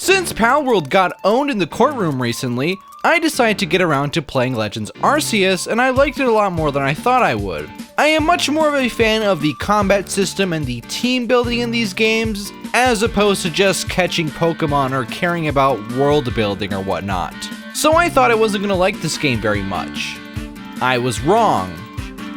Since Palworld got owned in the courtroom recently, I decided to get around to playing Legends Arceus, and I liked it a lot more than I thought I would. I am much more of a fan of the combat system and the team building in these games, as opposed to just catching Pokemon or caring about world building or whatnot. So I thought I wasn't going to like this game very much. I was wrong.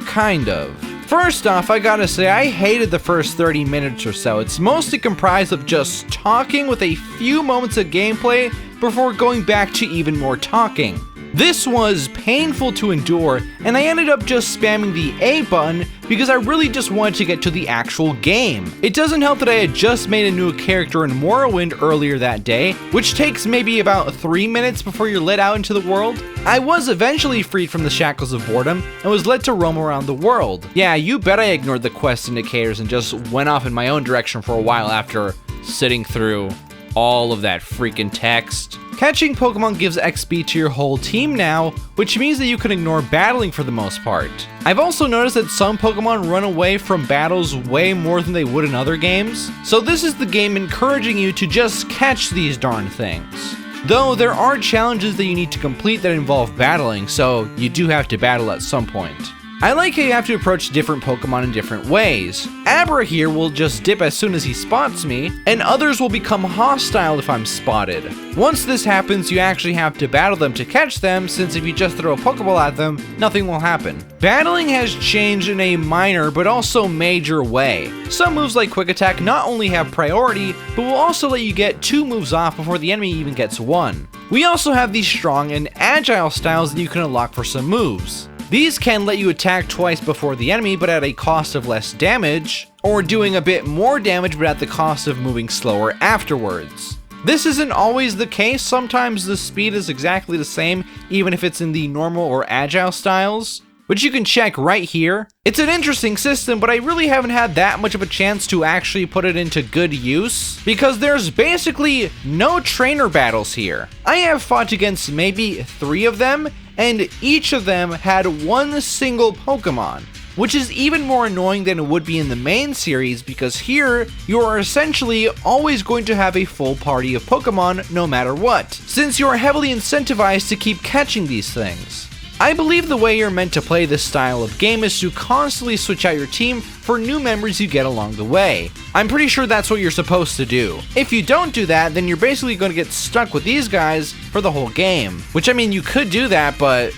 Kind of. First off, I gotta say, I hated the first 30 minutes or so. It's mostly comprised of just talking with a few moments of gameplay before going back to even more talking. This was painful to endure, and I ended up just spamming the A button because I really just wanted to get to the actual game. It doesn't help that I had just made a new character in Morrowind earlier that day, which takes maybe about 3 minutes before you're let out into the world. I was eventually freed from the shackles of boredom and was let to roam around the world. Yeah, you bet I ignored the quest indicators and just went off in my own direction for a while after sitting through all of that freaking text. Catching Pokemon gives XP to your whole team now, which means that you can ignore battling for the most part. I've also noticed that some Pokemon run away from battles way more than they would in other games, so this is the game encouraging you to just catch these darn things. Though there are challenges that you need to complete that involve battling, so you do have to battle at some point. I like how you have to approach different Pokemon in different ways. Abra here will just dip as soon as he spots me, and others will become hostile if I'm spotted. Once this happens, you actually have to battle them to catch them, since if you just throw a Pokeball at them, nothing will happen. Battling has changed in a minor but also major way. Some moves like Quick Attack not only have priority, but will also let you get 2 moves off before the enemy even gets 1. We also have these strong and agile styles that you can unlock for some moves. These can let you attack twice before the enemy but at a cost of less damage, or doing a bit more damage but at the cost of moving slower afterwards. This isn't always the case. Sometimes the speed is exactly the same even if it's in the normal or agile styles, which you can check right here. It's an interesting system, but I really haven't had that much of a chance to actually put it into good use, because there's basically no trainer battles here. I have fought against maybe 3 of them, and each of them had 1 single Pokemon, which is even more annoying than it would be in the main series, because here you are essentially always going to have a full party of Pokemon no matter what, since you are heavily incentivized to keep catching these things. I believe the way you're meant to play this style of game is to constantly switch out your team for new members you get along the way. I'm pretty sure that's what you're supposed to do. If you don't do that, then you're basically going to get stuck with these guys for the whole game. Which, I mean, you could do that, but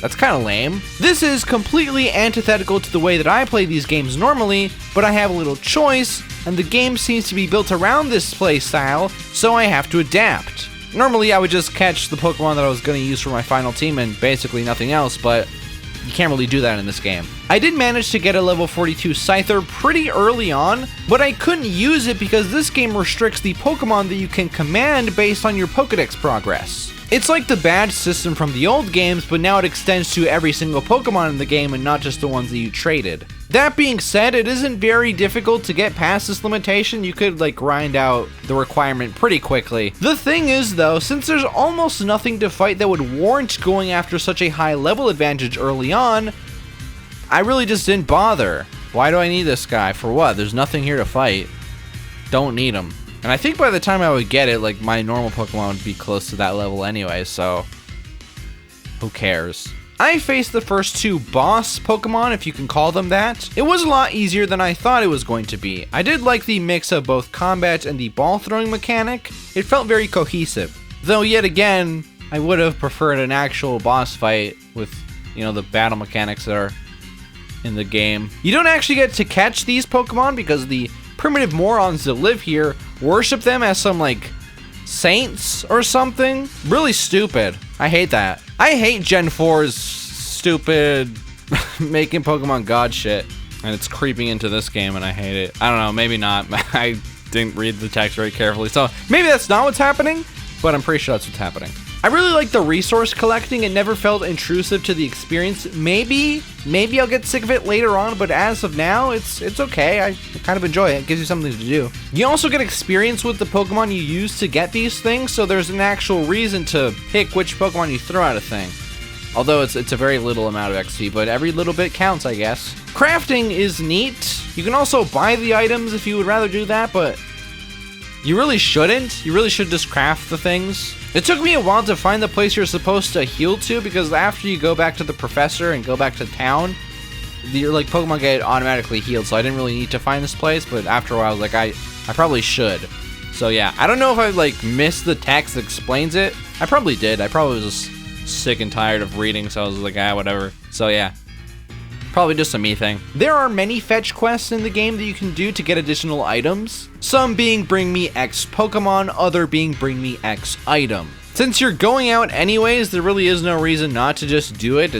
that's kind of lame. This is completely antithetical to the way that I play these games normally, but I have a little choice, and the game seems to be built around this play style, so I have to adapt. Normally I would just catch the Pokemon that I was going to use for my final team and basically nothing else, but you can't really do that in this game. I did manage to get a level 42 Scyther pretty early on, but I couldn't use it because this game restricts the Pokemon that you can command based on your Pokedex progress. It's like the badge system from the old games, but now it extends to every single Pokemon in the game and not just the ones that you traded. That being said, it isn't very difficult to get past this limitation. You could grind out the requirement pretty quickly. The thing is though, since there's almost nothing to fight that would warrant going after such a high level advantage early on, I really just didn't bother. Why do I need this guy? For what? There's nothing here to fight. Don't need him. And I think by the time I would get it, my normal Pokemon would be close to that level anyway, so who cares? I faced the first 2 boss Pokemon, if you can call them that. It was a lot easier than I thought it was going to be. I did like the mix of both combat and the ball throwing mechanic. It felt very cohesive. Though yet again, I would have preferred an actual boss fight with, the battle mechanics that are in the game. You don't actually get to catch these Pokemon because the primitive morons that live here worship them as some saints or something. Really stupid. I hate that. I hate Gen 4's stupid making Pokemon god shit, and it's creeping into this game and I hate it. I don't know, maybe not. I didn't read the text very carefully, so maybe that's not what's happening, but I'm pretty sure that's what's happening. I really like the resource collecting. It never felt intrusive to the experience. Maybe I'll get sick of it later on, but as of now, it's okay. I kind of enjoy it. It gives you something to do. You also get experience with the Pokemon you use to get these things, so there's an actual reason to pick which Pokemon you throw at a thing. Although it's a very little amount of XP, but every little bit counts, I guess. Crafting is neat. You can also buy the items if you would rather do that, but You really shouldn't. You really should just craft the things. It took me a while to find the place you're supposed to heal to, because after you go back to the professor and go back to town, your like Pokemon get automatically healed, so I didn't really need to find this place, but after a while I was like, I probably should. So yeah, I don't know if I like missed the text that explains it. I probably did. I probably was just sick and tired of reading, so I was like, whatever. So yeah. Probably just a me thing. There are many fetch quests in the game that you can do to get additional items. Some being bring me X Pokemon, other being bring me X item. Since you're going out anyways, there really is no reason not to just do it.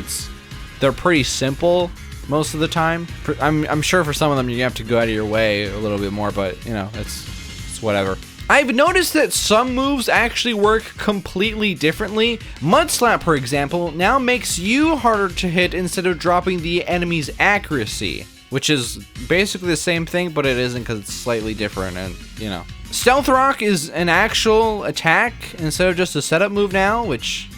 They're pretty simple most of the time. I'm sure for some of them you have to go out of your way a little bit more, but you know, it's whatever. I've noticed that some moves actually work completely differently. Mudslap, for example, now makes you harder to hit instead of dropping the enemy's accuracy, which is basically the same thing, but it isn't because it's slightly different, and you know. Stealth Rock is an actual attack instead of just a setup move now, which,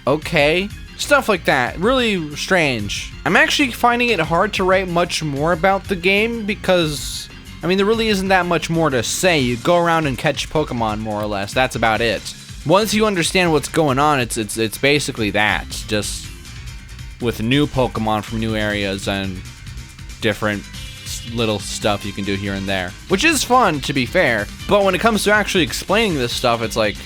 okay. Stuff like that, really strange. I'm actually finding it hard to write much more about the game because, I mean, there really isn't that much more to say. You go around and catch Pokemon, more or less. That's about it. Once you understand what's going on, it's basically that, just with new Pokemon from new areas and different little stuff you can do here and there, which is fun, to be fair. But when it comes to actually explaining this stuff, it's like,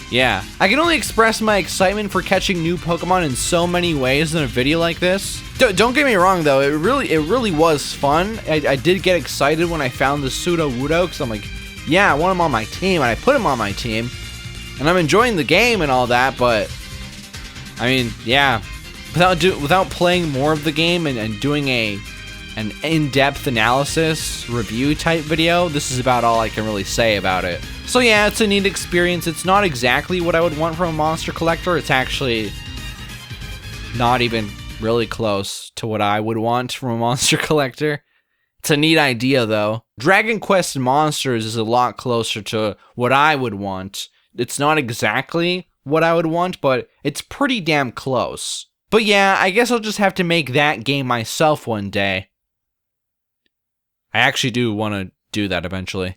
yeah. I can only express my excitement for catching new Pokemon in so many ways in a video like this. Don't get me wrong though, it really was fun. I did get excited when I found the Sudowoodo, because I'm like, yeah, I want him on my team, and I put him on my team. And I'm enjoying the game and all that, but I mean, yeah. Without playing more of the game and doing an in-depth analysis review type video, this is about all I can really say about it. So yeah, it's a neat experience. It's not exactly what I would want from a monster collector. It's actually not even really close to what I would want from a monster collector. It's a neat idea though. Dragon Quest Monsters is a lot closer to what I would want. It's not exactly what I would want, but it's pretty damn close. But yeah, I guess I'll just have to make that game myself one day. I actually do want to do that eventually.